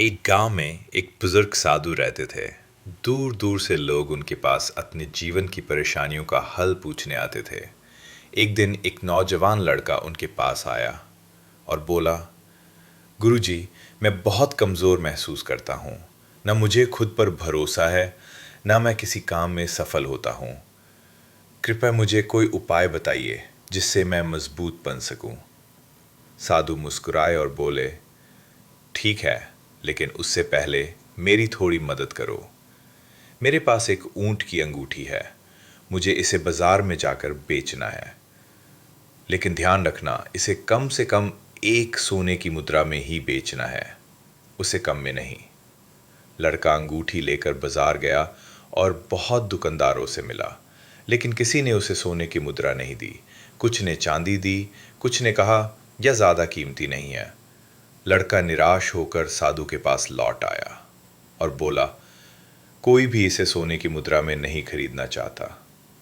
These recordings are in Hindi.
एक गांव में एक बुजुर्ग साधु रहते थे। दूर दूर से लोग उनके पास अपने जीवन की परेशानियों का हल पूछने आते थे। एक दिन एक नौजवान लड़का उनके पास आया और बोला, गुरुजी, मैं बहुत कमज़ोर महसूस करता हूँ। न मुझे खुद पर भरोसा है, न मैं किसी काम में सफल होता हूँ। कृपया मुझे कोई उपाय बताइए जिससे मैं मजबूत बन सकूं। साधु मुस्कुराए और बोले, ठीक है, लेकिन उससे पहले मेरी थोड़ी मदद करो। मेरे पास एक ऊंट की अंगूठी है। मुझे इसे बाजार में जाकर बेचना है, लेकिन ध्यान रखना, इसे कम से कम एक सोने की मुद्रा में ही बेचना है, उसे कम में नहीं। लड़का अंगूठी लेकर बाजार गया और बहुत दुकानदारों से मिला, लेकिन किसी ने उसे सोने की मुद्रा नहीं दी। कुछ ने चांदी दी, कुछ ने कहा यह ज्यादा कीमती नहीं है। लड़का निराश होकर साधु के पास लौट आया और बोला, कोई भी इसे सोने की मुद्रा में नहीं खरीदना चाहता।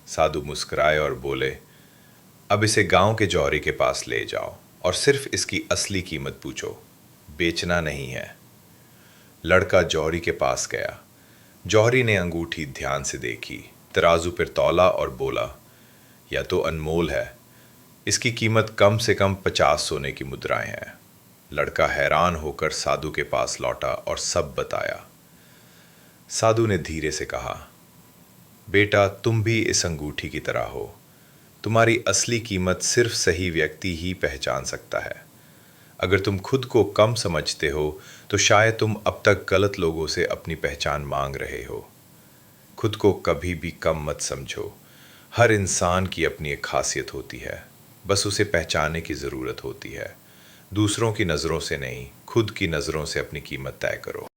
साधु मुस्कुराए और बोले, अब इसे गांव के जौहरी के पास ले जाओ और सिर्फ इसकी असली कीमत पूछो, बेचना नहीं है। लड़का जौहरी के पास गया। जौहरी ने अंगूठी ध्यान से देखी, तराजू पर तौला और बोला, यह तो अनमोल है। इसकी कीमत कम से कम 50 सोने की मुद्राएं हैं। लड़का हैरान होकर साधु के पास लौटा और सब बताया। साधु ने धीरे से कहा, बेटा, तुम भी इस अंगूठी की तरह हो। तुम्हारी असली कीमत सिर्फ सही व्यक्ति ही पहचान सकता है। अगर तुम खुद को कम समझते हो तो शायद तुम अब तक गलत लोगों से अपनी पहचान मांग रहे हो। खुद को कभी भी कम मत समझो। हर इंसान की अपनी एक खासियत होती है, बस उसे पहचानने की ज़रूरत होती है। दूसरों की नज़रों से नहीं, खुद की नज़रों से अपनी कीमत तय करो।